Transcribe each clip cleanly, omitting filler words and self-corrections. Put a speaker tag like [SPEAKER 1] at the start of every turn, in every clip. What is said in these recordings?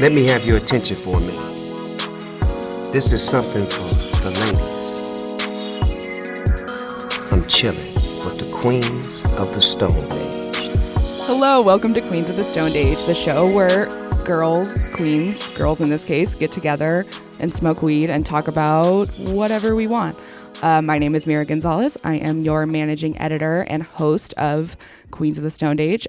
[SPEAKER 1] Let me have your attention for a minute. This is something for the ladies. I'm chilling with the queens of the Stone Age.
[SPEAKER 2] Hello, welcome to Queens of the Stone Age, the show where girls in this case, get together and smoke weed and talk about whatever we want. My name is Mira Gonzalez. I am your managing editor and host of Queens of the Stone Age,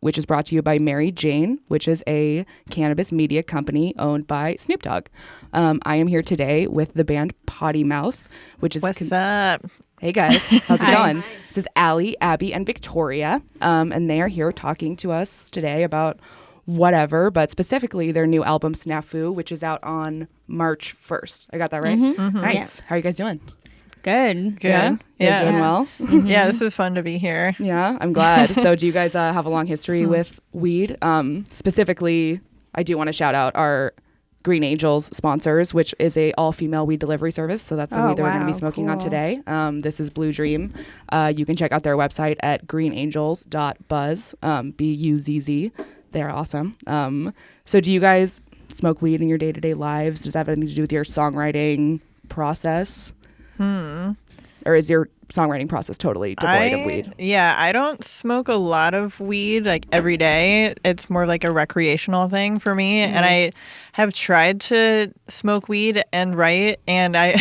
[SPEAKER 2] which is brought to you by Mary Jane, which is a cannabis media company owned by Snoop Dogg. I am here today with the band Potty Mouth, which is...
[SPEAKER 3] What's up?
[SPEAKER 2] Hey guys, how's it going? This is Allie, Abby, and Victoria, and they are here talking to us today about whatever, but specifically their new album Snafu, which is out on March 1st. I got that right?
[SPEAKER 4] Mm-hmm.
[SPEAKER 2] Nice. Yeah. How are you guys doing?
[SPEAKER 4] Good.
[SPEAKER 2] Yeah? You guys doing well?
[SPEAKER 3] Mm-hmm. Yeah, this is fun to be here.
[SPEAKER 2] Yeah, I'm glad. So do you guys have a long history with weed? Specifically, I do want to shout out our Green Angels sponsors, which is a all-female weed delivery service. So that's the weed that we're going to be smoking on today. This is Blue Dream. You can check out their website at greenangels.buzz, B-U-Z-Z. They're awesome. So do you guys smoke weed in your day-to-day lives? Does that have anything to do with your songwriting process? Or is your songwriting process totally devoid of weed?
[SPEAKER 3] Yeah, I don't smoke a lot of weed like every day. It's more like a recreational thing for me. Mm-hmm. And I have tried to smoke weed and write. And I,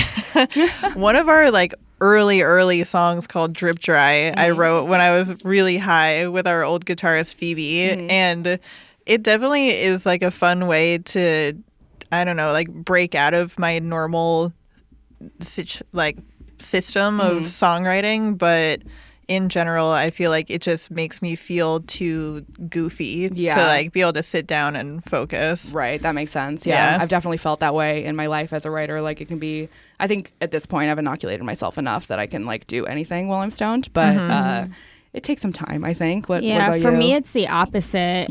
[SPEAKER 3] one of our like early songs called Drip Dry, I wrote when I was really high with our old guitarist Phoebe. And it definitely is like a fun way to, I don't know, like break out of my normal system of songwriting, but in general I feel like it just makes me feel too goofy to like be able to sit down and focus.
[SPEAKER 2] Right, that makes sense. Yeah, I've definitely felt that way in my life as a writer. Like it can be, I think at this point I've inoculated myself enough that I can like do anything while I'm stoned, but it takes some time, I think. What about
[SPEAKER 4] for
[SPEAKER 2] you?
[SPEAKER 4] me it's the opposite.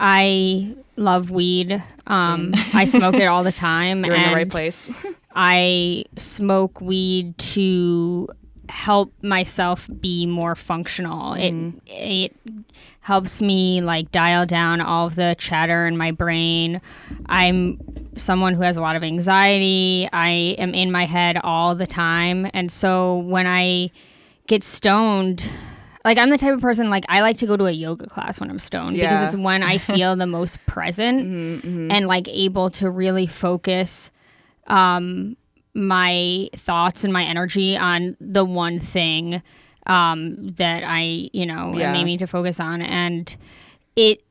[SPEAKER 4] I love weed. I smoke it all the time.
[SPEAKER 2] You're in the right place.
[SPEAKER 4] I smoke weed to help myself be more functional. It helps me like dial down all of the chatter in my brain. I'm someone who has a lot of anxiety. I am in my head all the time. And so when I get stoned, like I'm the type of person, like I like to go to a yoga class when I'm stoned because it's when I feel the most present and like able to really focus my thoughts and my energy on the one thing that I, am aiming to focus on. And it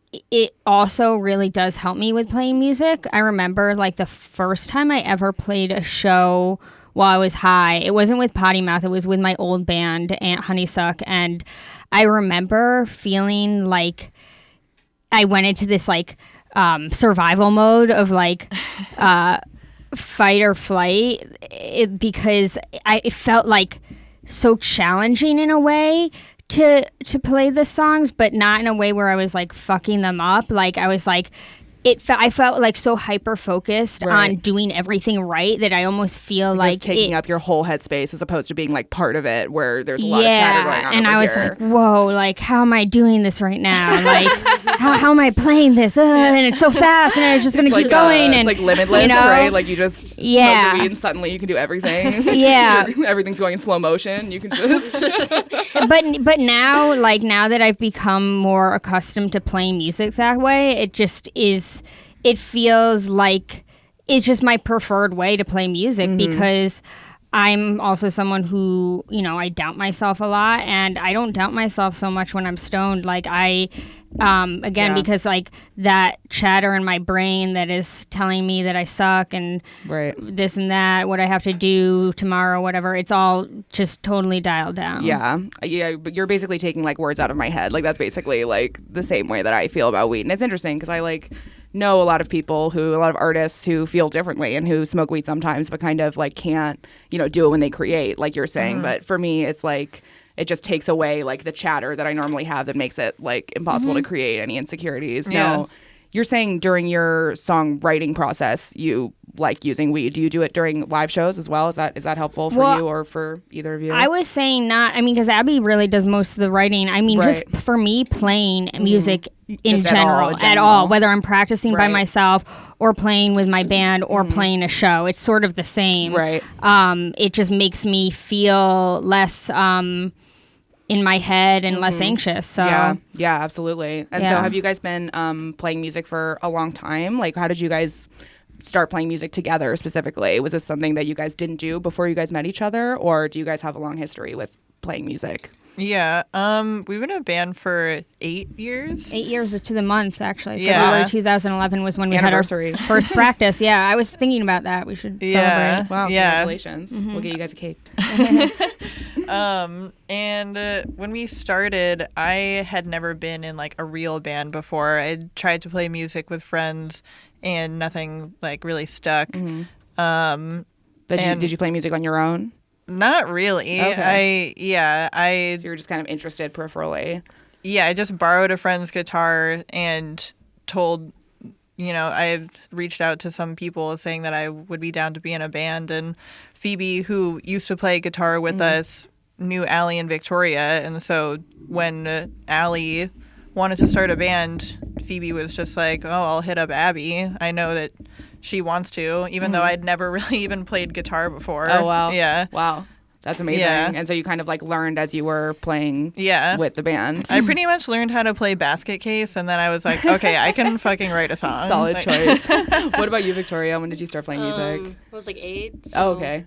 [SPEAKER 4] also really does help me with playing music. I remember like the first time I ever played a show while I was high, it wasn't with Potty Mouth, it was with my old band, Aunt Honeysuck. And I remember feeling like I went into this like survival mode of like fight or flight because it felt like so challenging in a way to play the songs, but not in a way where I was like fucking them up. Like I was like, I felt like so hyper focused on doing everything right that I almost feel like
[SPEAKER 2] taking up your whole headspace as opposed to being like part of it where there's a lot of chatter going on.
[SPEAKER 4] And
[SPEAKER 2] over
[SPEAKER 4] I was
[SPEAKER 2] here.
[SPEAKER 4] like, whoa, like how am I doing this right now? Like how am I playing this? And it's so fast, and I was just gonna keep going. And
[SPEAKER 2] it's like limitless, right? Like you just smoke the weed and suddenly you can do everything. Everything's going in slow motion. You can just.
[SPEAKER 4] But now, like now that I've become more accustomed to playing music that way, it just is. It feels like it's just my preferred way to play music because I'm also someone who, I doubt myself a lot, and I don't doubt myself so much when I'm stoned. Like because like that chatter in my brain that is telling me that I suck and this and that, what I have to do tomorrow, whatever, it's all just totally dialed down.
[SPEAKER 2] Yeah, but you're basically taking like words out of my head. Like that's basically like the same way that I feel about weed. And it's interesting because I like know a lot of artists who feel differently and who smoke weed sometimes but kind of like can't, do it when they create, like you're saying. But for me, it's like it just takes away like the chatter that I normally have that makes it like impossible to create any insecurities. Now, you're saying during your songwriting process, you like using weed? Do you do it during live shows as well? Is that helpful for you or for either of you?
[SPEAKER 4] I was saying not. I mean, because Abby really does most of the writing. I mean, just for me, playing music in
[SPEAKER 2] Just
[SPEAKER 4] general, at all, whether I'm practicing by myself or playing with my band or playing a show, it's sort of the same.
[SPEAKER 2] Right.
[SPEAKER 4] It just makes me feel less in my head and less anxious. So
[SPEAKER 2] yeah, absolutely. And so have you guys been playing music for a long time? Like, how did you guys start playing music together specifically? Was this something that you guys didn't do before you guys met each other, or do you guys have a long history with playing music?
[SPEAKER 3] Yeah, we've been in a band for 8 years.
[SPEAKER 4] 8 years to the month, actually. February 2011 was when we had our first practice. Yeah, I was thinking about that. We should celebrate.
[SPEAKER 2] Wow, congratulations. We'll get you guys a cake.
[SPEAKER 3] And when we started, I had never been in like a real band before. I tried to play music with friends and nothing like really stuck.
[SPEAKER 2] But did you play music on your own?
[SPEAKER 3] Not really.
[SPEAKER 2] Okay.
[SPEAKER 3] So
[SPEAKER 2] you were just kind of interested peripherally.
[SPEAKER 3] Yeah, I just borrowed a friend's guitar and told, I reached out to some people saying that I would be down to be in a band. And Phoebe, who used to play guitar with us, knew Allie and Victoria. And so when Allie wanted to start a band, Phoebe was just like, oh, I'll hit up Abby. I know that she wants to, even though I'd never really even played guitar before.
[SPEAKER 2] Oh, wow.
[SPEAKER 3] Yeah.
[SPEAKER 2] Wow. That's amazing. Yeah. And so you kind of like learned as you were playing with the band.
[SPEAKER 3] I pretty much learned how to play basket case, and then I was like, okay, I can fucking write a song.
[SPEAKER 2] Solid choice. What about you, Victoria? When did you start playing music?
[SPEAKER 5] I was like 8. So
[SPEAKER 2] okay.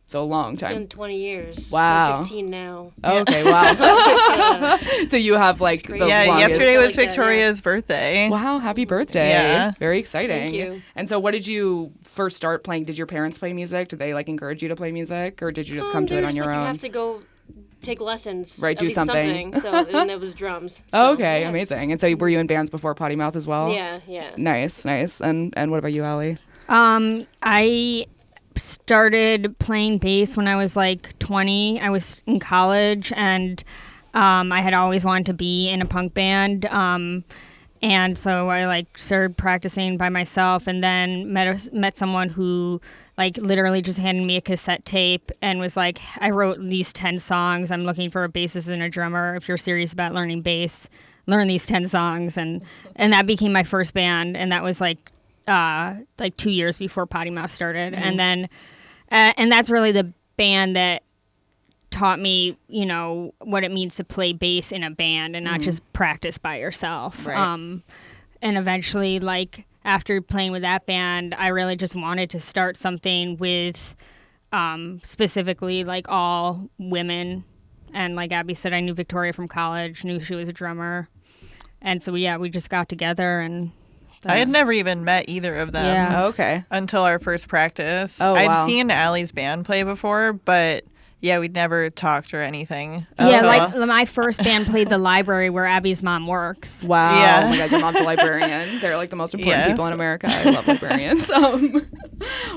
[SPEAKER 2] So a long time.
[SPEAKER 5] It's been 20 years.
[SPEAKER 2] Wow.
[SPEAKER 5] 15 now.
[SPEAKER 2] Oh, okay, wow. So you have like the longest.
[SPEAKER 3] Yesterday was Victoria's birthday.
[SPEAKER 2] Wow, happy birthday.
[SPEAKER 3] Yeah.
[SPEAKER 2] Very exciting.
[SPEAKER 5] Thank you.
[SPEAKER 2] And so what did you first start playing? Did your parents play music? Did they like encourage you to play music, or did you just come to it on your own?
[SPEAKER 5] You have to go take lessons.
[SPEAKER 2] Right, do something.
[SPEAKER 5] So, and it was drums.
[SPEAKER 2] So, okay, amazing. And so were you in bands before Potty Mouth as well?
[SPEAKER 5] Yeah.
[SPEAKER 2] Nice. And what about you, Allie?
[SPEAKER 4] I started playing bass when I was like 20. I was in college, and I had always wanted to be in a punk band. And so I like started practicing by myself, and then met someone who like literally just handed me a cassette tape and was like, I wrote these 10 songs. I'm looking for a bassist and a drummer. If you're serious about learning bass, learn these 10 songs. And that became my first band. And that was like 2 years before Potty Mouth started. And then, and that's really the band that taught me, what it means to play bass in a band and not just practice by yourself.
[SPEAKER 2] Right.
[SPEAKER 4] And eventually, like, after playing with that band, I really just wanted to start something with specifically, like, all women. And like Abby said, I knew Victoria from college, knew she was a drummer. And so, we just got together and...
[SPEAKER 3] I had never even met either of them.
[SPEAKER 4] Yeah.
[SPEAKER 2] Oh, okay.
[SPEAKER 3] Until our first practice.
[SPEAKER 2] Oh, wow.
[SPEAKER 3] I'd seen Allie's band play before, but... Yeah, we'd never talked or anything.
[SPEAKER 4] Yeah, like my first band played the library where Abby's mom works.
[SPEAKER 2] Wow.
[SPEAKER 3] Yeah.
[SPEAKER 2] Oh my God, your mom's a librarian. They're like the most important people in America. I love librarians.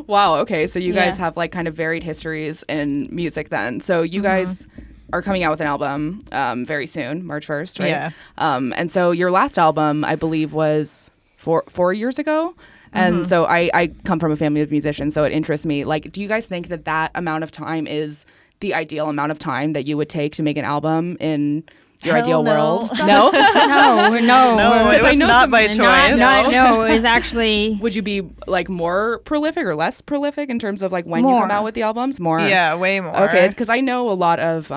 [SPEAKER 2] Wow. Okay. So you guys have like kind of varied histories in music then. So you guys are coming out with an album very soon, March 1st, right?
[SPEAKER 3] Yeah.
[SPEAKER 2] And so your last album, I believe, was 4 years ago. And so I come from a family of musicians, so it interests me. Like, do you guys think that amount of time is the ideal amount of time that you would take to make an album in your ideal world? No?
[SPEAKER 3] No, it was not by choice.
[SPEAKER 4] No, it was actually...
[SPEAKER 2] Would you be like more prolific or less prolific in terms of like when
[SPEAKER 4] more.
[SPEAKER 2] you come out with the albums? More?
[SPEAKER 3] Yeah, way more.
[SPEAKER 2] Okay, because I know a lot of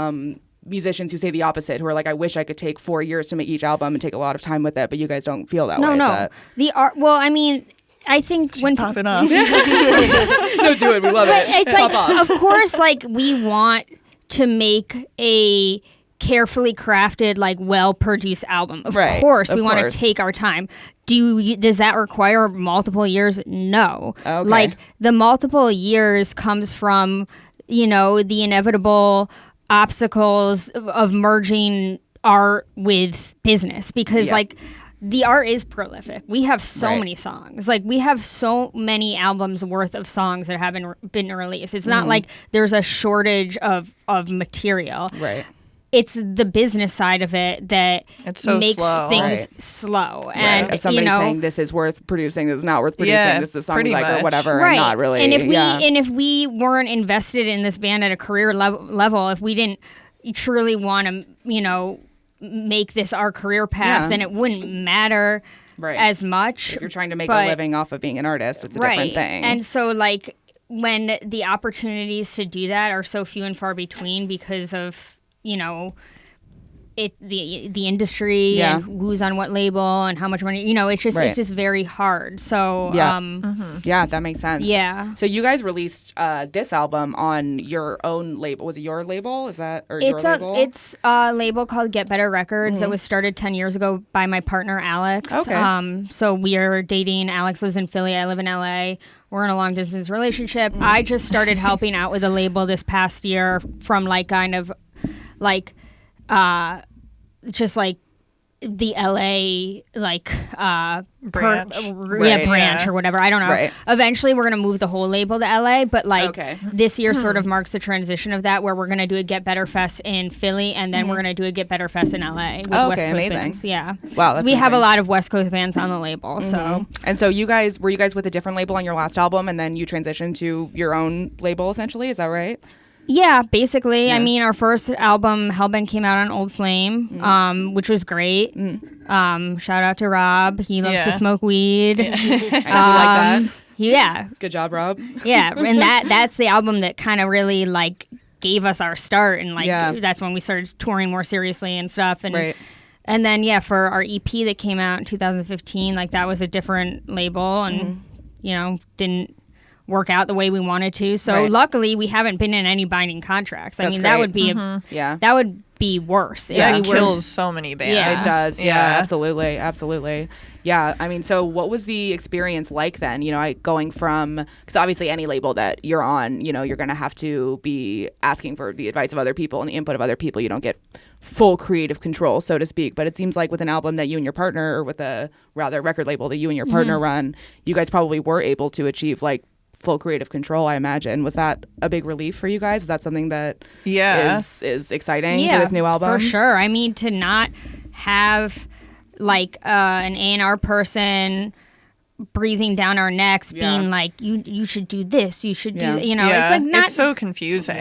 [SPEAKER 2] musicians who say the opposite, who are like, I wish I could take 4 years to make each album and take a lot of time with it, but you guys don't feel that way.
[SPEAKER 4] No. The art... Well, I mean... I think
[SPEAKER 3] She's
[SPEAKER 4] when
[SPEAKER 3] popping off.
[SPEAKER 2] No, do it. We love it.
[SPEAKER 4] It's like, of course, like we want to make a carefully crafted, like well-produced album. Of course, we want to take our time. Does that require multiple years? No.
[SPEAKER 2] Okay.
[SPEAKER 4] Like the multiple years comes from, the inevitable obstacles of merging art with business, because like. The art is prolific. We have so many songs. Like, we have so many albums worth of songs that haven't been released. It's not like there's a shortage of material.
[SPEAKER 2] Right.
[SPEAKER 4] it's the business side of it that
[SPEAKER 3] It's so
[SPEAKER 4] makes
[SPEAKER 3] slow.
[SPEAKER 4] things slow. And
[SPEAKER 2] if somebody's saying this is worth producing, this is not worth producing, this is a song we like or whatever, and not really.
[SPEAKER 4] And if we weren't invested in this band at a career level, if we didn't truly want to, make this our career path, then it wouldn't matter as much.
[SPEAKER 2] If you're trying to make a living off of being an artist, it's a different thing.
[SPEAKER 4] And so, like, when the opportunities to do that are so few and far between because of, the industry and who's on what label and how much money, it's just very hard. So
[SPEAKER 2] yeah, that makes sense.
[SPEAKER 4] Yeah.
[SPEAKER 2] So you guys released this album on your own label. Was it your label? Is that your label?
[SPEAKER 4] It's a label called Get Better Records that was started 10 years ago by my partner Alex.
[SPEAKER 2] Okay.
[SPEAKER 4] So we are dating. Alex lives in Philly. I live in LA. We're in a long distance relationship. I just started helping out with a label this past year from just like the LA
[SPEAKER 3] branch.
[SPEAKER 4] Branch or whatever. I don't know.
[SPEAKER 2] Right.
[SPEAKER 4] Eventually we're gonna move the whole label to LA, but this year sort of marks the transition of that, where we're gonna do a Get Better Fest in Philly, and then we're gonna do a Get Better Fest in LA with West Coast
[SPEAKER 2] amazing.
[SPEAKER 4] bands. Yeah.
[SPEAKER 2] Wow, that's
[SPEAKER 4] we have a
[SPEAKER 2] amazing.
[SPEAKER 4] lot of West Coast bands on the label. So
[SPEAKER 2] And so were you guys with a different label on your last album, and then you transitioned to your own label essentially? Is that right?
[SPEAKER 4] yeah, basically. I mean, our first album, Hellbent, came out on Old Flame, which was great. Shout out to Rob. He loves to smoke weed.
[SPEAKER 2] Nice, we like that.
[SPEAKER 4] Yeah.
[SPEAKER 2] Good job, Rob.
[SPEAKER 4] Yeah, and that's the album that kind of really gave us our start, and that's when we started touring more seriously and stuff. And and then for our EP that came out in 2015, that was a different label, and didn't work out the way we wanted to. So luckily we haven't been in any binding contracts. I mean, that would be that would be worse.
[SPEAKER 3] Yeah, it kills so many bands.
[SPEAKER 4] Yeah.
[SPEAKER 2] It does. Yeah, absolutely. Yeah, I mean, so what was the experience like then? Going from, because obviously any label that you're on, you're going to have to be asking for the advice of other people and the input of other people. You don't get full creative control, so to speak. But it seems like with an album that you and your partner, or with a record label that you and your partner run, you guys probably were able to achieve full creative control, I imagine. Was that a big relief for you guys? Is that something that is exciting for this new album?
[SPEAKER 4] For sure. I mean, to not have an A&R person breathing down our necks, being you should do this, you should do it's
[SPEAKER 3] it's so confusing.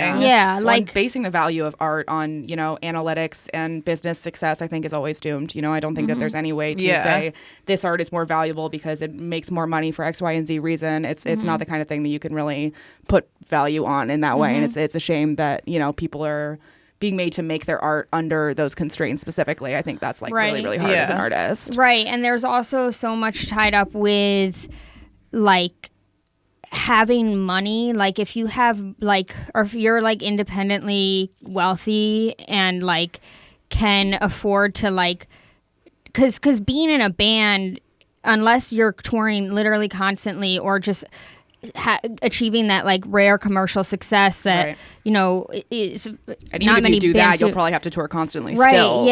[SPEAKER 2] Basing the value of art on analytics and business success, I think, is always doomed. I don't think that there's any way to say this art is more valuable because it makes more money for X, Y, and Z reason. It's not the kind of thing that you can really put value on in that way, and it's a shame that people are being made to make their art under those constraints specifically. I think that's really, really hard as an artist.
[SPEAKER 4] Right. And there's also so much tied up with having money. If you have or if you're independently wealthy and can afford to because being in a band, unless you're touring literally constantly or just achieving that rare commercial success that is,
[SPEAKER 2] and even if you do that, you'll probably have to tour constantly still.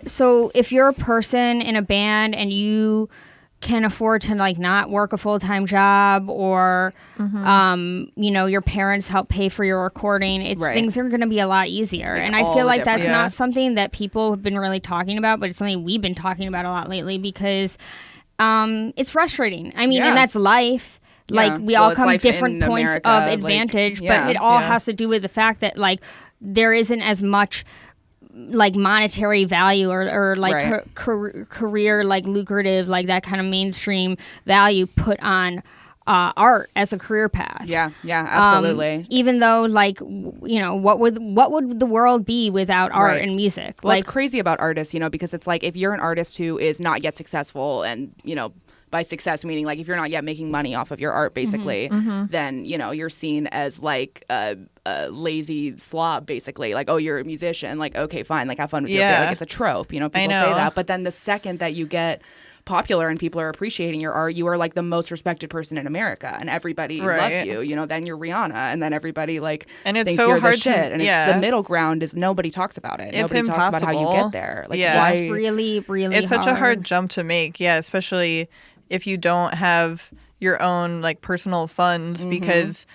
[SPEAKER 4] So if you're a person in a band and you can afford to not work a full-time job, or your parents help pay for your recording, things are going to be a lot easier. And I feel like that's not something that people have been really talking about, but it's something we've been talking about a lot lately, because it's frustrating. I mean, and that's life. We all come different points of advantage, but it all has to do with the fact that there isn't as much monetary value or career lucrative that kind of mainstream value put on art as a career path.
[SPEAKER 2] Yeah, absolutely.
[SPEAKER 4] Even though what would the world be without art and music?
[SPEAKER 2] Well, it's crazy about artists, because it's if you're an artist who is not yet successful, and by success meaning if you're not yet making money off of your art, basically, then you're seen as a lazy slob, basically. Oh, you're a musician. Okay, fine. Have fun with your band. It's a trope. People say that. But then the second that you get popular and people are appreciating your art, you are the most respected person in America, and everybody loves you. Then you're Rihanna, and then everybody
[SPEAKER 3] and it's
[SPEAKER 2] thinks
[SPEAKER 3] so
[SPEAKER 2] you're
[SPEAKER 3] hard
[SPEAKER 2] the shit.
[SPEAKER 3] to,
[SPEAKER 2] and it's the middle ground is nobody talks about it.
[SPEAKER 3] It's
[SPEAKER 2] nobody talks about how you get there. Why?
[SPEAKER 4] It's really, really
[SPEAKER 3] it's
[SPEAKER 4] hard.
[SPEAKER 3] such a hard jump to make. Yeah, especially if you don't have your own personal funds, because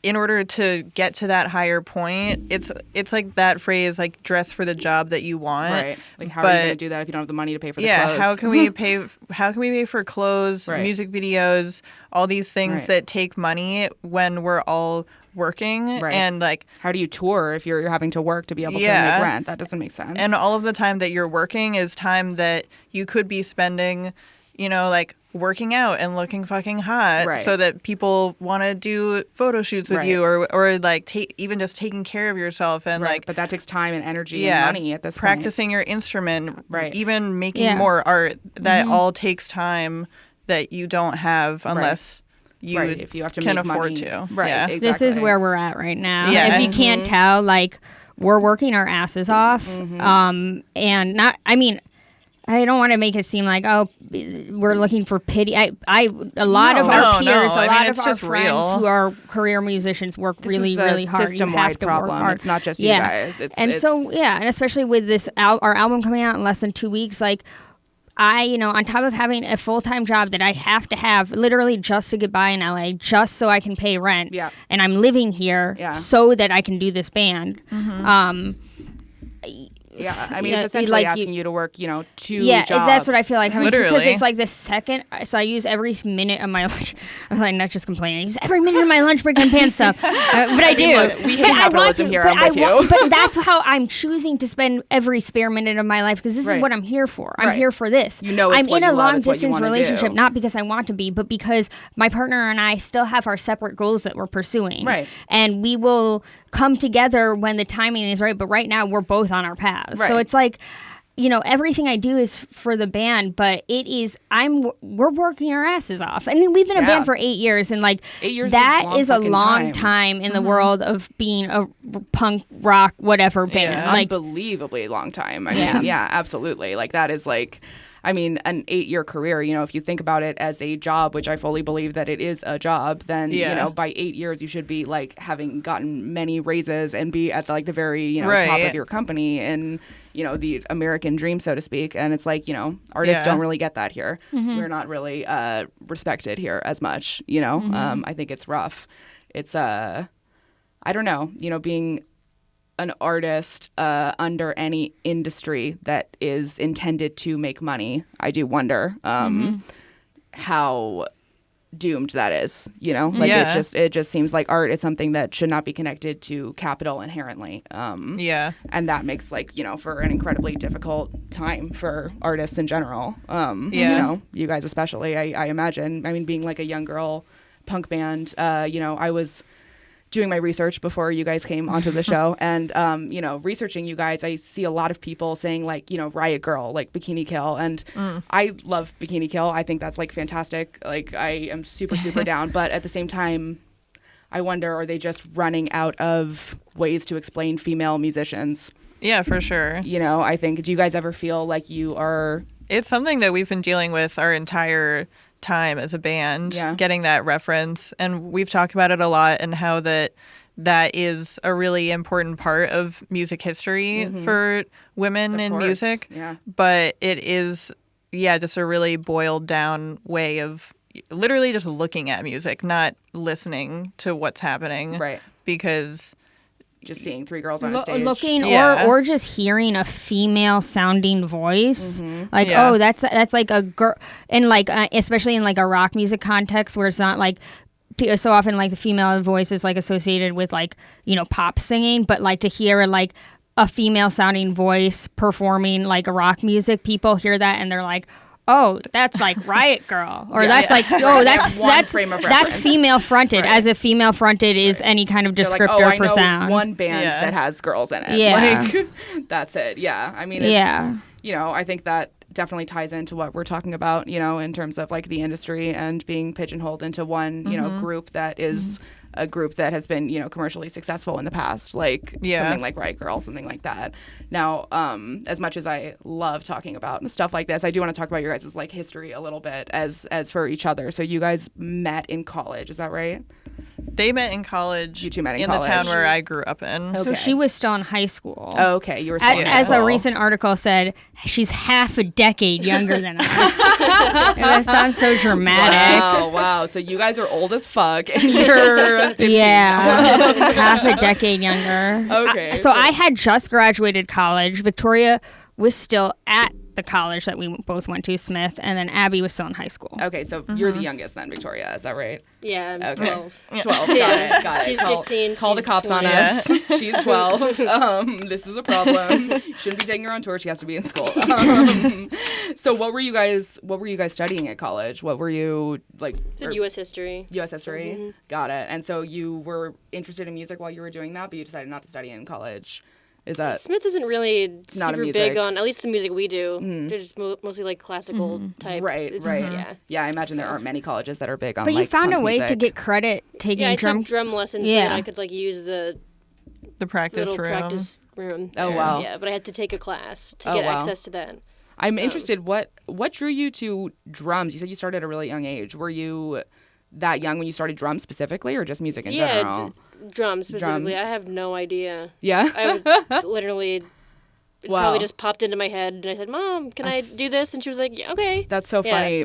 [SPEAKER 3] in order to get to that higher point, it's like that phrase, like dress for the job that you want.
[SPEAKER 2] Right. Like how are you going to do that if you don't have the money to pay for the clothes?
[SPEAKER 3] How can we pay? How can we pay for clothes, music videos, all these things that take money when we're all working?
[SPEAKER 2] Right.
[SPEAKER 3] And like,
[SPEAKER 2] how do you tour if you're having to work to be able to make rent? That doesn't make sense.
[SPEAKER 3] And all of the time that you're working is time that you could be spending, you know, like working out and looking fucking hot so that people want to do photo shoots with you or like even just taking care of yourself and like,
[SPEAKER 2] but that takes time and energy and money at this
[SPEAKER 3] practicing
[SPEAKER 2] point.
[SPEAKER 3] Your instrument, even making more art, that all takes time that you don't have unless you,
[SPEAKER 2] if you have to
[SPEAKER 3] can
[SPEAKER 2] make
[SPEAKER 3] afford
[SPEAKER 2] money.
[SPEAKER 3] to.
[SPEAKER 2] Exactly.
[SPEAKER 4] This is where we're at right now.
[SPEAKER 3] Yeah.
[SPEAKER 4] If you can't tell, like, we're working our asses off. And not, I mean, I don't want to make it seem like, oh, we're looking for pity. A lot of our peers, a lot of our friends who are career musicians work really, really hard.
[SPEAKER 2] System-wide problem. It's not just you guys.
[SPEAKER 4] And especially with this, our album coming out in less than 2 weeks, like, on top of having a full-time job that I have to have literally just to get by in LA, just so I can pay rent.
[SPEAKER 2] Yeah.
[SPEAKER 4] And I'm living here so that I can do this band.
[SPEAKER 2] Yeah, I mean, it's essentially asking you to work, 2 jobs.
[SPEAKER 4] That's what I feel like.
[SPEAKER 3] Literally.
[SPEAKER 4] Because it's like the second, so I use every minute of my lunch. I'm like, not just complaining. I use every minute of my lunch break on band stuff. But I do.
[SPEAKER 2] We hate capitalism here. I'm with you.
[SPEAKER 4] But that's how I'm choosing to spend every spare minute of my life, because this is what I'm here for. I'm here for this.
[SPEAKER 2] I'm
[SPEAKER 4] in a long-distance relationship, not because I want to be, but because my partner and I still have our separate goals that we're pursuing.
[SPEAKER 2] Right.
[SPEAKER 4] And we will come together when the timing is right, but right now we're both on our paths.
[SPEAKER 2] Right.
[SPEAKER 4] So it's like, everything I do is for the band, but we're working our asses off. And we've been a band for 8 years, and like
[SPEAKER 2] 8 years
[SPEAKER 4] that is a long time in the world of being a punk rock whatever band. Like,
[SPEAKER 2] unbelievably long time. I mean, absolutely. Like that is like, I mean, an 8-year career, if you think about it as a job, which I fully believe that it is a job, then, by 8 years, you should be like having gotten many raises and be at the very, top of your company and, the American dream, so to speak. And it's like, artists don't really get that here. We're not really respected here as much, I think it's rough. It's, I don't know, being an artist under any industry that is intended to make money, I do wonder how doomed that is, it just seems like art is something that should not be connected to capital inherently. And that makes for an incredibly difficult time for artists in general. You guys especially, I imagine. I mean, being like a young girl punk band, I was doing my research before you guys came onto the show, and researching you guys, I see a lot of people saying like Riot Girl, like Bikini Kill, and I love Bikini Kill. I think that's like fantastic. Like I am super down, but at the same time, I wonder, are they just running out of ways to explain female musicians?
[SPEAKER 3] Yeah, for sure.
[SPEAKER 2] I think, do you guys ever feel like you are?
[SPEAKER 3] It's something that we've been dealing with our entire time as a band, getting that reference, and we've talked about it a lot, and how that is a really important part of music history for women in music. But it is just a really boiled down way of literally just looking at music, not listening to what's happening, because
[SPEAKER 2] just seeing 3 girls on a stage,
[SPEAKER 4] looking or just hearing a female sounding voice, like oh, that's like a girl, and like especially in like a rock music context where it's not like so often like the female voice is like associated with like pop singing, but like to hear like a female sounding voice performing like a rock music, people hear that and they're like, oh, that's like Riot Girl, or that's female fronted, as if female fronted is any kind of descriptor for sound.
[SPEAKER 2] One band that has girls in it. Like that's it. Yeah. I mean, it's, I think that definitely ties into what we're talking about, in terms of like the industry and being pigeonholed into one, group that is a group that has been, commercially successful in the past, like something like Riot Girl, something like that. Now, as much as I love talking about stuff like this, I do want to talk about your guys' like history a little bit as for each other. So you guys met in college, is that right?
[SPEAKER 3] They met in college.
[SPEAKER 2] You two met in
[SPEAKER 3] the
[SPEAKER 2] college.
[SPEAKER 3] town where I grew up in.
[SPEAKER 4] So
[SPEAKER 2] Okay.
[SPEAKER 4] she was still in high school.
[SPEAKER 2] Oh, okay, you were still in high
[SPEAKER 4] As a
[SPEAKER 2] school.
[SPEAKER 4] recent article said, she's half a decade younger than us. And that sounds so dramatic.
[SPEAKER 2] Wow. So you guys are old as fuck, and you're 15.
[SPEAKER 4] Yeah, half a decade younger.
[SPEAKER 2] Okay,
[SPEAKER 4] So I had just graduated college. Victoria was still at the college that we both went to, Smith, and then Abby was still in high school.
[SPEAKER 2] Okay, so you're the youngest then, Victoria. Is that right?
[SPEAKER 5] Yeah, I'm
[SPEAKER 2] Okay.
[SPEAKER 5] 12.
[SPEAKER 2] 12. Got it.
[SPEAKER 5] She's
[SPEAKER 2] Call,
[SPEAKER 5] 15,
[SPEAKER 2] Call the
[SPEAKER 5] she's
[SPEAKER 2] cops on
[SPEAKER 5] 20.
[SPEAKER 2] us. She's 12. This is a problem. Shouldn't be taking her on tour. She has to be in school. So what were you guys studying at college? What were you like?
[SPEAKER 5] It's U.S. history.
[SPEAKER 2] U.S. history. Got it. And so you were interested in music while you were doing that, but you decided not to study in college. Is that
[SPEAKER 5] Smith isn't really
[SPEAKER 2] not a
[SPEAKER 5] super
[SPEAKER 2] music.
[SPEAKER 5] big on, at least the music we do. They're just mostly like classical type.
[SPEAKER 2] right?
[SPEAKER 5] It's-
[SPEAKER 2] Right.
[SPEAKER 5] Yeah.
[SPEAKER 2] Yeah, I imagine there aren't many colleges that are big on.
[SPEAKER 4] But you
[SPEAKER 2] like,
[SPEAKER 4] found a
[SPEAKER 2] punk
[SPEAKER 4] way
[SPEAKER 2] music.
[SPEAKER 4] to get credit taking
[SPEAKER 5] Yeah, I
[SPEAKER 4] drum.
[SPEAKER 5] took drum lessons so
[SPEAKER 4] Yeah.
[SPEAKER 5] that I could like use the
[SPEAKER 3] practice
[SPEAKER 5] little
[SPEAKER 3] room.
[SPEAKER 5] practice room.
[SPEAKER 2] Oh,
[SPEAKER 5] there.
[SPEAKER 2] wow.
[SPEAKER 5] Yeah, but I had to take a class to
[SPEAKER 2] Oh,
[SPEAKER 5] get
[SPEAKER 2] wow.
[SPEAKER 5] access to that.
[SPEAKER 2] I'm interested. What drew you to drums? You said you started at a really young age. Were you that young when you started drums specifically, or just music in
[SPEAKER 5] Yeah,
[SPEAKER 2] general?
[SPEAKER 5] drums specifically.
[SPEAKER 2] Drums.
[SPEAKER 5] I have no idea.
[SPEAKER 2] Yeah.
[SPEAKER 5] I was literally. It
[SPEAKER 2] Wow.
[SPEAKER 5] probably just popped into my head, and I said, "Mom, can
[SPEAKER 2] That's-
[SPEAKER 5] I do this?" And she was like, "Yeah, okay."
[SPEAKER 2] That's so
[SPEAKER 5] Yeah.
[SPEAKER 2] funny.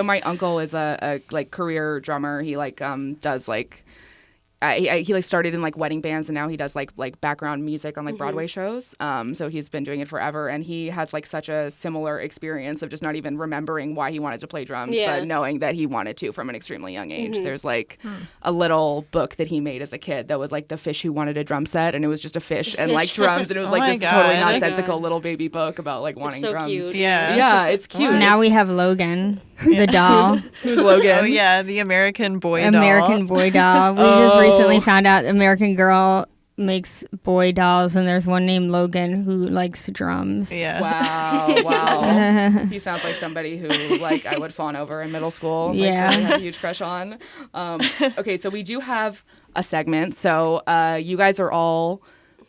[SPEAKER 2] My uncle is a like career drummer. He like does like he like started in like wedding bands, and now he does like background music on like Broadway shows. So he's been doing it forever, and he has like such a similar experience of just not even remembering why he wanted to play drums,
[SPEAKER 5] Yeah.
[SPEAKER 2] but knowing that he wanted to from an extremely young age. There's like a little book that he made as a kid that was like The Fish Who Wanted a Drum Set, and it was just a fish and like drums, and it was
[SPEAKER 3] Oh
[SPEAKER 2] like
[SPEAKER 3] my
[SPEAKER 2] this
[SPEAKER 3] God.
[SPEAKER 2] totally
[SPEAKER 3] Oh my
[SPEAKER 2] nonsensical
[SPEAKER 5] God.
[SPEAKER 2] little baby book about like wanting
[SPEAKER 5] so
[SPEAKER 2] drums.
[SPEAKER 5] cute.
[SPEAKER 3] Yeah.
[SPEAKER 2] Yeah, it's cute.
[SPEAKER 4] Now we have Logan, the doll.
[SPEAKER 2] Who's Logan?
[SPEAKER 3] Oh yeah, the American boy
[SPEAKER 4] American
[SPEAKER 3] doll.
[SPEAKER 4] boy doll. We just recently found out American Girl makes boy dolls, and there's one named Logan who likes drums.
[SPEAKER 3] Yeah.
[SPEAKER 2] Wow. He sounds like somebody who like I would fawn over in middle school. Like,
[SPEAKER 4] Yeah.
[SPEAKER 2] really have a huge crush on. Okay, so we do have a segment. So you guys are all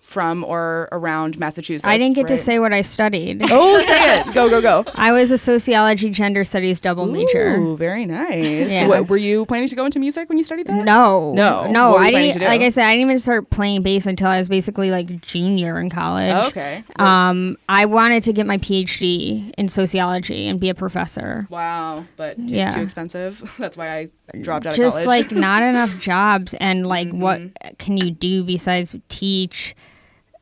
[SPEAKER 2] from or around Massachusetts.
[SPEAKER 4] I didn't get to
[SPEAKER 2] right?
[SPEAKER 4] say what I studied.
[SPEAKER 2] Oh, say it. Go.
[SPEAKER 4] I was a sociology gender studies double major.
[SPEAKER 2] Ooh, very nice.
[SPEAKER 4] Yeah.
[SPEAKER 2] Were you planning to go into music when you studied that?
[SPEAKER 4] No.
[SPEAKER 2] No. What were you
[SPEAKER 4] I
[SPEAKER 2] planning
[SPEAKER 4] didn't.
[SPEAKER 2] to do?
[SPEAKER 4] Like I said, I didn't even start playing bass until I was basically like junior in college.
[SPEAKER 2] Oh, okay.
[SPEAKER 4] I wanted to get my PhD in sociology and be a professor.
[SPEAKER 2] Wow, but too
[SPEAKER 4] Yeah.
[SPEAKER 2] expensive. That's why I dropped out of
[SPEAKER 4] Just
[SPEAKER 2] college.
[SPEAKER 4] like not enough jobs, and like what can you do besides teach?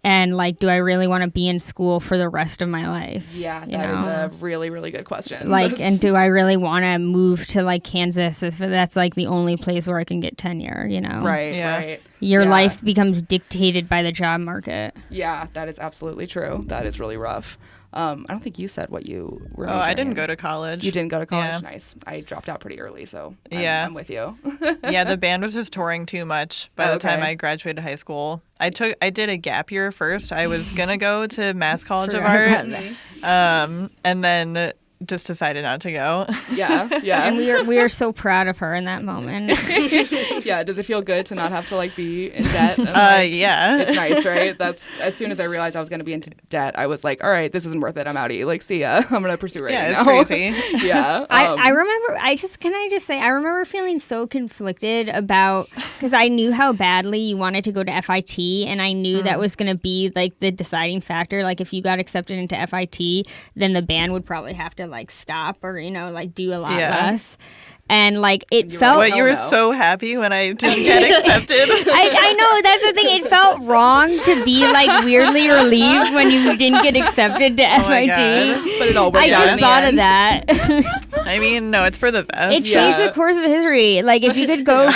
[SPEAKER 4] And like, do I really want to be in school for the rest of my life?
[SPEAKER 2] yeah,
[SPEAKER 4] you
[SPEAKER 2] that is
[SPEAKER 4] know?
[SPEAKER 2] a really, really good question.
[SPEAKER 4] Like,
[SPEAKER 2] That's-
[SPEAKER 4] and do I really want to move to like Kansas if that's like the only place where I can get tenure? You know,
[SPEAKER 2] right,
[SPEAKER 3] Yeah.
[SPEAKER 2] right.
[SPEAKER 4] Your
[SPEAKER 2] Yeah.
[SPEAKER 4] life becomes dictated by the job market.
[SPEAKER 2] Yeah, that is absolutely true. That is really rough. I don't think you said what you were.
[SPEAKER 3] Oh, I
[SPEAKER 2] majoring
[SPEAKER 3] didn't
[SPEAKER 2] in.
[SPEAKER 3] go to college.
[SPEAKER 2] You didn't go to college.
[SPEAKER 3] Yeah.
[SPEAKER 2] Nice. I dropped out pretty early, so
[SPEAKER 3] Yeah.
[SPEAKER 2] I'm with you.
[SPEAKER 3] Yeah, the band was just touring too much by the time
[SPEAKER 2] Okay.
[SPEAKER 3] I graduated high school. I did a gap year first. I was gonna go to Mass College of
[SPEAKER 4] Forgot
[SPEAKER 3] Art,
[SPEAKER 4] about that.
[SPEAKER 3] and then just decided not to go.
[SPEAKER 2] Yeah, yeah,
[SPEAKER 4] And we are so proud of her in that moment.
[SPEAKER 2] yeah. Does it feel good to not have to like be in debt? And, like,
[SPEAKER 3] Yeah.
[SPEAKER 2] it's nice, right? That's as soon as I realized I was going to be into debt, I was like, all right, this isn't worth it. I'm outie. Like, see ya. I'm gonna pursue writing
[SPEAKER 3] Yeah, it's
[SPEAKER 2] now.
[SPEAKER 3] crazy.
[SPEAKER 2] Yeah.
[SPEAKER 4] I remember, can I just say, I remember feeling so conflicted about, because I knew how badly you wanted to go to FIT, and I knew that was going to be like the deciding factor. Like if you got accepted into FIT, then the band would probably have to like stop or, you know, like do a lot
[SPEAKER 3] Yeah.
[SPEAKER 4] less. And like it
[SPEAKER 2] You were
[SPEAKER 4] felt
[SPEAKER 2] like,
[SPEAKER 3] But you were
[SPEAKER 2] no.
[SPEAKER 3] so happy when I didn't get accepted.
[SPEAKER 4] I know, that's the thing. It felt wrong to be like weirdly relieved when you didn't get accepted to
[SPEAKER 3] my
[SPEAKER 4] FIT.
[SPEAKER 3] God.
[SPEAKER 2] but it all
[SPEAKER 4] I
[SPEAKER 2] worked out
[SPEAKER 4] just
[SPEAKER 2] in the
[SPEAKER 4] thought of
[SPEAKER 2] end.
[SPEAKER 4] that.
[SPEAKER 3] I mean, no, it's for the best.
[SPEAKER 4] It changed
[SPEAKER 2] Yeah.
[SPEAKER 4] the course of history. Like if you could go,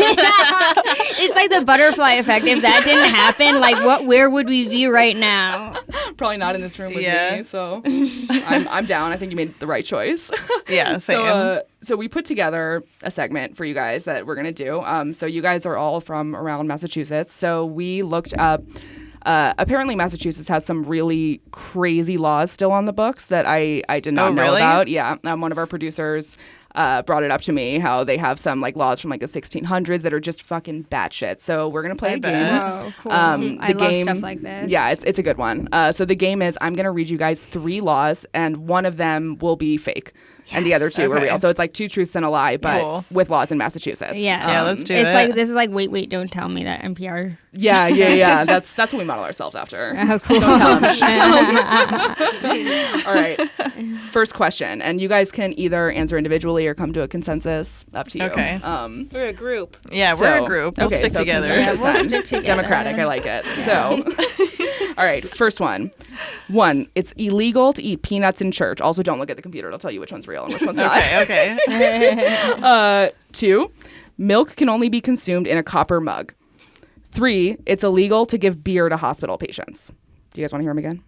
[SPEAKER 4] it's like the butterfly effect. If that didn't happen, like where would we be right now?
[SPEAKER 2] Probably not in this room with
[SPEAKER 3] Yeah.
[SPEAKER 2] me. So I'm down. I think you made the right choice.
[SPEAKER 3] Yeah, same.
[SPEAKER 2] So we put together a segment for you guys that we're going to do. So you guys are all from around Massachusetts. So we looked up, apparently Massachusetts has some really crazy laws still on the books that I did not
[SPEAKER 3] Oh,
[SPEAKER 2] know
[SPEAKER 3] really?
[SPEAKER 2] about. Yeah. One of our producers brought it up to me how they have some like laws from like the 1600s that are just fucking batshit. So we're gonna play a game.
[SPEAKER 4] Oh, cool. I love stuff like this.
[SPEAKER 2] Yeah, it's a good one. So the game is I'm gonna read you guys 3 laws, and one of them will be fake. And the other 2 are real. So it's like 2 truths and a lie, but with laws in Massachusetts.
[SPEAKER 4] Yeah,
[SPEAKER 3] let's do it.
[SPEAKER 4] It's like this is like wait, don't tell me that NPR.
[SPEAKER 2] Yeah. That's what we model ourselves after.
[SPEAKER 4] Oh, cool.
[SPEAKER 2] Don't tell them. All right. First question, and you guys can either answer individually or come to a consensus. Up to you.
[SPEAKER 3] Okay.
[SPEAKER 5] We're a group.
[SPEAKER 3] Yeah, we're a group. We'll stick together.
[SPEAKER 4] Yeah, we'll stick together.
[SPEAKER 2] Democratic. I like it. So. All right, first one. 1, it's illegal to eat peanuts in church. Also, don't look at the computer. It'll tell you which one's real and which one's not.
[SPEAKER 3] Okay.
[SPEAKER 2] 2, milk can only be consumed in a copper mug. 3, it's illegal to give beer to hospital patients. Do you guys want to hear them again?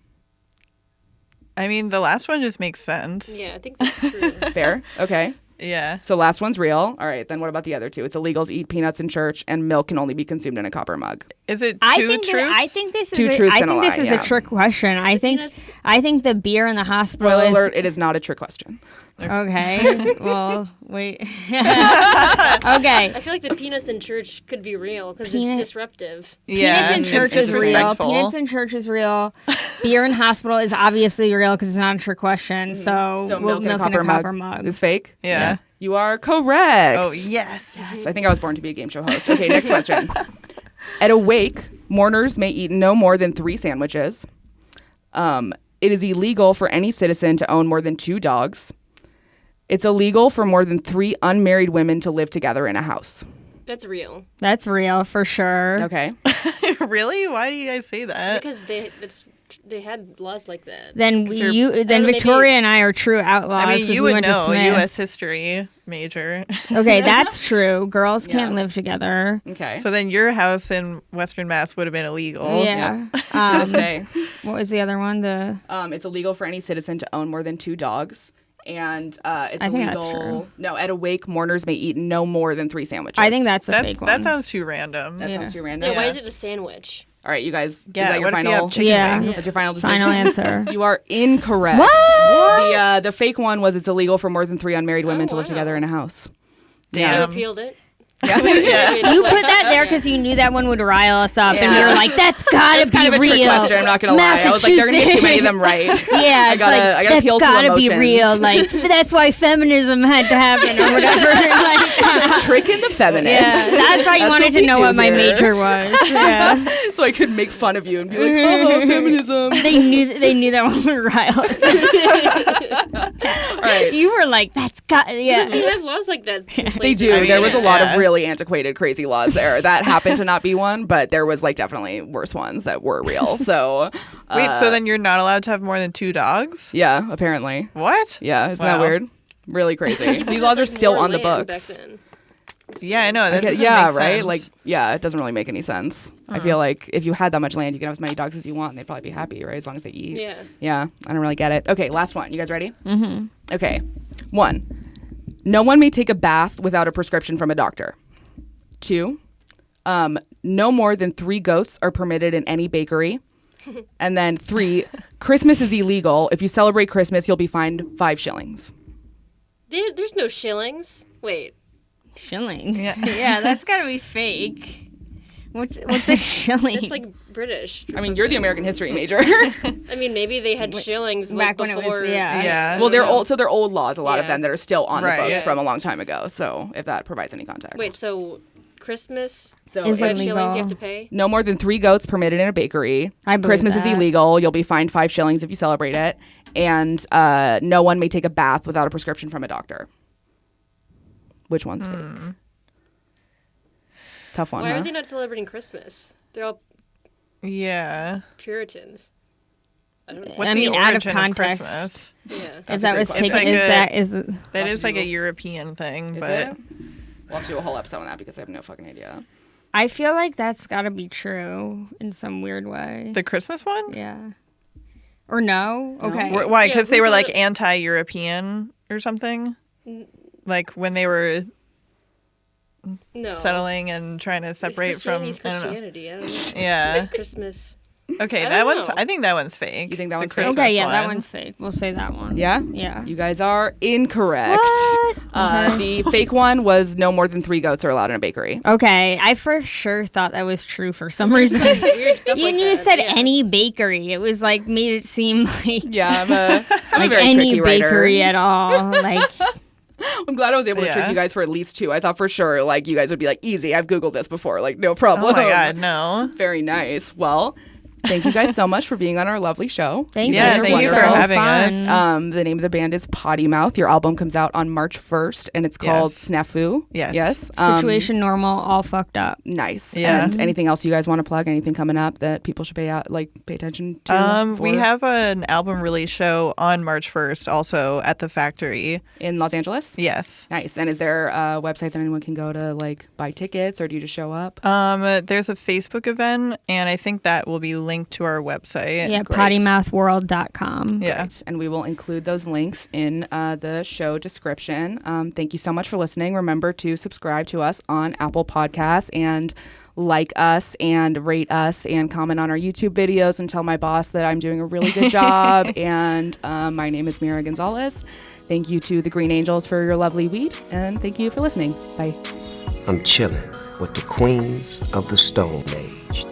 [SPEAKER 3] I mean, the last one just makes sense.
[SPEAKER 5] Yeah, I think that's true.
[SPEAKER 2] Fair? Okay.
[SPEAKER 3] Yeah.
[SPEAKER 2] So last one's real. All right, then what about the other 2? It's illegal to eat peanuts in church, and milk can only be consumed in a copper mug.
[SPEAKER 3] Is it
[SPEAKER 4] I
[SPEAKER 3] 2
[SPEAKER 4] think
[SPEAKER 3] truths?
[SPEAKER 4] I think this
[SPEAKER 2] 2
[SPEAKER 4] is.
[SPEAKER 2] truths
[SPEAKER 4] I
[SPEAKER 2] and a
[SPEAKER 4] think this
[SPEAKER 2] lie,
[SPEAKER 4] is
[SPEAKER 2] yeah.
[SPEAKER 4] a trick question. I think the beer in the hospital
[SPEAKER 2] Spoiler
[SPEAKER 4] is.
[SPEAKER 2] alert, it is not a trick question.
[SPEAKER 4] Okay. Well, wait. Okay.
[SPEAKER 5] I feel like the peanuts in church could be real because it's disruptive.
[SPEAKER 3] Yeah.
[SPEAKER 4] Peanuts in church
[SPEAKER 3] it's
[SPEAKER 4] is real.
[SPEAKER 3] respectful.
[SPEAKER 4] Peanuts in church is real. Beer in hospital is obviously real because it's not a trick question. So
[SPEAKER 2] milk in a copper mug is fake?
[SPEAKER 3] Yeah.
[SPEAKER 2] You are correct.
[SPEAKER 3] Oh, yes.
[SPEAKER 2] I think I was born to be a game show host. Okay, next question. At a wake, mourners may eat no more than 3 sandwiches. It is illegal for any citizen to own more than 2 dogs. It's illegal for more than 3 unmarried women to live together in a house.
[SPEAKER 5] That's real.
[SPEAKER 4] That's real for sure.
[SPEAKER 2] Okay.
[SPEAKER 3] Really? Why do you guys say that?
[SPEAKER 5] Because they had laws like that.
[SPEAKER 4] Then
[SPEAKER 5] know,
[SPEAKER 4] Victoria
[SPEAKER 5] maybe-
[SPEAKER 4] and I are true outlaws
[SPEAKER 3] I mean,
[SPEAKER 4] because
[SPEAKER 3] you
[SPEAKER 4] we
[SPEAKER 3] would
[SPEAKER 4] went to
[SPEAKER 3] know,
[SPEAKER 4] Smith.
[SPEAKER 3] U.S. history major.
[SPEAKER 4] Okay, that's true. Girls can't live together.
[SPEAKER 2] Okay.
[SPEAKER 3] So then your house in Western Mass would have been illegal.
[SPEAKER 4] Yeah.
[SPEAKER 2] To this day.
[SPEAKER 4] What was the other one?
[SPEAKER 2] It's illegal for any citizen to own more than 2 dogs. And it's
[SPEAKER 4] I think
[SPEAKER 2] illegal.
[SPEAKER 4] that's true.
[SPEAKER 2] No, at a wake, mourners may eat no more than 3 sandwiches.
[SPEAKER 4] I think that's a fake one.
[SPEAKER 3] That sounds too random.
[SPEAKER 2] That sounds too random.
[SPEAKER 5] Yeah, why is it a sandwich?
[SPEAKER 2] All right, you guys.
[SPEAKER 3] Yeah,
[SPEAKER 2] is that your
[SPEAKER 3] what if you
[SPEAKER 2] final?
[SPEAKER 3] have chicken
[SPEAKER 4] Yeah.
[SPEAKER 3] wings?
[SPEAKER 2] That's your final decision.
[SPEAKER 4] Final answer.
[SPEAKER 2] You are incorrect.
[SPEAKER 4] What?
[SPEAKER 2] The fake one was it's illegal for more than 3 unmarried women to live
[SPEAKER 5] wow.
[SPEAKER 2] together in a house.
[SPEAKER 5] You
[SPEAKER 3] Damn.
[SPEAKER 5] appealed it.
[SPEAKER 4] You put that there because you knew that one would rile us up, and
[SPEAKER 2] Yeah.
[SPEAKER 4] you were like, "That's gotta
[SPEAKER 2] It's
[SPEAKER 4] be
[SPEAKER 2] kind of a
[SPEAKER 4] real."
[SPEAKER 2] trick question. I'm not gonna lie. I was like, they're gonna get too many of them right.
[SPEAKER 4] Yeah,
[SPEAKER 2] I
[SPEAKER 4] it's
[SPEAKER 2] gotta
[SPEAKER 4] like,
[SPEAKER 2] appeal to
[SPEAKER 4] that's gotta be
[SPEAKER 2] emotions.
[SPEAKER 4] real. Like that's why feminism had to happen or whatever. Like,
[SPEAKER 2] Tricking the feminists.
[SPEAKER 4] yeah, that's why you
[SPEAKER 2] That's
[SPEAKER 4] wanted
[SPEAKER 2] what
[SPEAKER 4] to
[SPEAKER 2] we
[SPEAKER 4] know
[SPEAKER 2] do
[SPEAKER 4] what my
[SPEAKER 2] here.
[SPEAKER 4] major was. Yeah,
[SPEAKER 2] So I could make fun of you and be like, oh, feminism.
[SPEAKER 4] they knew that one would rile us.
[SPEAKER 2] All right.
[SPEAKER 4] You were like, "That's got
[SPEAKER 5] They
[SPEAKER 4] yeah."
[SPEAKER 5] have laws like that.
[SPEAKER 2] They do.
[SPEAKER 3] I mean,
[SPEAKER 2] There was a lot
[SPEAKER 3] yeah.
[SPEAKER 2] of really antiquated, crazy laws there. That happened to not be one, but there was like definitely worse ones that were real. So
[SPEAKER 3] Wait, so then you're not allowed to have more than 2 dogs?
[SPEAKER 2] yeah, apparently.
[SPEAKER 3] What?
[SPEAKER 2] Yeah, isn't that
[SPEAKER 3] Wow.
[SPEAKER 2] weird? Really crazy. These laws are still on the books.
[SPEAKER 3] Yeah, I know. That doesn't
[SPEAKER 2] Yeah,
[SPEAKER 3] make
[SPEAKER 2] right?
[SPEAKER 3] sense.
[SPEAKER 2] Like, yeah, it doesn't really make any sense. I feel like if you had that much land, you could have as many dogs as you want, and they'd probably be happy, right? As long as they eat.
[SPEAKER 5] Yeah.
[SPEAKER 2] Yeah, I don't really get it. Okay, last one. You guys ready? Mm-hmm. Okay. 1, no one may take a bath without a prescription from a doctor. 2, no more than 3 goats are permitted in any bakery. And then 3, Christmas is illegal. If you celebrate Christmas, you'll be fined 5 shillings.
[SPEAKER 5] There's no shillings. Wait.
[SPEAKER 4] Shillings.
[SPEAKER 3] Yeah.
[SPEAKER 4] Yeah, that's gotta be fake. What's a shilling?
[SPEAKER 5] It's like British.
[SPEAKER 2] I mean, you're the American history major.
[SPEAKER 5] I mean, maybe they had shillings like
[SPEAKER 4] back when it was
[SPEAKER 5] before.
[SPEAKER 3] Yeah.
[SPEAKER 2] Well, they're old, so they're old laws, a lot of
[SPEAKER 5] Yeah.
[SPEAKER 2] them that are still on the
[SPEAKER 3] Right.
[SPEAKER 2] books
[SPEAKER 3] Yeah.
[SPEAKER 2] from a long time ago. So if that provides any context.
[SPEAKER 5] Wait, so Christmas,
[SPEAKER 2] So
[SPEAKER 4] Is
[SPEAKER 5] 5
[SPEAKER 4] illegal.
[SPEAKER 5] shillings you have to pay?
[SPEAKER 2] no more than 3 goats permitted in a bakery.
[SPEAKER 4] I believe
[SPEAKER 2] Christmas
[SPEAKER 4] that.
[SPEAKER 2] is illegal. You'll be fined 5 shillings if you celebrate it. And no one may take a bath without a prescription from a doctor. Which one's fake? Tough one,
[SPEAKER 5] Why
[SPEAKER 2] huh?
[SPEAKER 5] are they not celebrating Christmas? They're all
[SPEAKER 3] Yeah.
[SPEAKER 5] Puritans. I don't know.
[SPEAKER 3] What's
[SPEAKER 4] I mean,
[SPEAKER 3] the
[SPEAKER 4] out of
[SPEAKER 3] origin
[SPEAKER 4] context.
[SPEAKER 3] Christmas?
[SPEAKER 5] Yeah.
[SPEAKER 4] Is that
[SPEAKER 2] a
[SPEAKER 4] what's
[SPEAKER 2] great
[SPEAKER 4] taken?
[SPEAKER 3] question.
[SPEAKER 4] Is
[SPEAKER 3] It's
[SPEAKER 4] that
[SPEAKER 3] like
[SPEAKER 4] is
[SPEAKER 3] That
[SPEAKER 2] Watch
[SPEAKER 3] is like a
[SPEAKER 2] Google.
[SPEAKER 3] European thing,
[SPEAKER 2] Is
[SPEAKER 3] but
[SPEAKER 2] it? We'll have to do a whole episode on that because I have no fucking idea.
[SPEAKER 4] I feel like that's got to be true in some weird way.
[SPEAKER 3] the Christmas one?
[SPEAKER 4] Yeah. Or no? Okay.
[SPEAKER 3] Why?
[SPEAKER 5] Yeah,
[SPEAKER 3] Because they
[SPEAKER 5] who
[SPEAKER 3] were
[SPEAKER 5] thought
[SPEAKER 3] like
[SPEAKER 5] it-
[SPEAKER 3] anti-European or something? Like when they were
[SPEAKER 5] No.
[SPEAKER 3] settling and trying to separate from.
[SPEAKER 5] Christianity's
[SPEAKER 3] I don't know.
[SPEAKER 5] Christianity. I don't know.
[SPEAKER 3] Yeah.
[SPEAKER 5] Christmas.
[SPEAKER 3] Okay,
[SPEAKER 5] I
[SPEAKER 3] that
[SPEAKER 5] don't
[SPEAKER 3] one's.
[SPEAKER 5] know.
[SPEAKER 3] I think that one's fake.
[SPEAKER 2] You think that
[SPEAKER 3] The
[SPEAKER 2] one's fake?
[SPEAKER 3] Christmas
[SPEAKER 4] Okay, yeah, that
[SPEAKER 3] one.
[SPEAKER 4] one's fake. We'll say that one.
[SPEAKER 2] Yeah?
[SPEAKER 4] Yeah.
[SPEAKER 2] You guys are incorrect.
[SPEAKER 4] What?
[SPEAKER 2] The fake one was no more than 3 goats are allowed in a bakery.
[SPEAKER 4] Okay, I for sure thought that was true for some reason.
[SPEAKER 5] Weird stuff like
[SPEAKER 4] You
[SPEAKER 5] that.
[SPEAKER 4] said any bakery. It was like made it seem like
[SPEAKER 2] Yeah, I'm a
[SPEAKER 4] like
[SPEAKER 2] very
[SPEAKER 4] any
[SPEAKER 2] tricky writer.
[SPEAKER 4] bakery at all. Like
[SPEAKER 2] I'm glad I was able to trick you guys for at least 2. I thought for sure like you guys would be like, easy, I've Googled this before, like no problem.
[SPEAKER 3] Oh my God, no.
[SPEAKER 2] Very nice. Well, thank you guys so much for being on our lovely show.
[SPEAKER 4] thank
[SPEAKER 3] Yeah,
[SPEAKER 4] you.
[SPEAKER 3] thank you for
[SPEAKER 4] So
[SPEAKER 3] having
[SPEAKER 4] fun.
[SPEAKER 3] us.
[SPEAKER 2] The name of the band is Potty Mouth. Your album comes out on March 1st, and it's called
[SPEAKER 3] Yes.
[SPEAKER 2] Snafu.
[SPEAKER 3] Yes.
[SPEAKER 2] Yes.
[SPEAKER 4] Situation normal, all fucked up.
[SPEAKER 2] Nice.
[SPEAKER 3] Yeah.
[SPEAKER 2] And anything else you guys want to plug? Anything coming up that people should pay attention to?
[SPEAKER 3] We
[SPEAKER 2] for-
[SPEAKER 3] have an album release show on March 1st, also at the Factory.
[SPEAKER 2] in Los Angeles.
[SPEAKER 3] Yes.
[SPEAKER 2] Nice. And is there a website that anyone can go to like buy tickets, or do you just show up?
[SPEAKER 3] There's a Facebook event, and I think that will be linked to our website.
[SPEAKER 4] Yeah,
[SPEAKER 2] Great.
[SPEAKER 4] pottymouthworld.com.
[SPEAKER 3] Yeah.
[SPEAKER 2] Right. And we will include those links in the show description. Thank you so much for listening. Remember to subscribe to us on Apple Podcasts and like us and rate us and comment on our YouTube videos and tell my boss that I'm doing a really good job. And my name is Mira Gonzalez. Thank you to the Green Angels for your lovely weed. And thank you for listening. Bye.
[SPEAKER 1] I'm chilling with the queens of the Stone Age.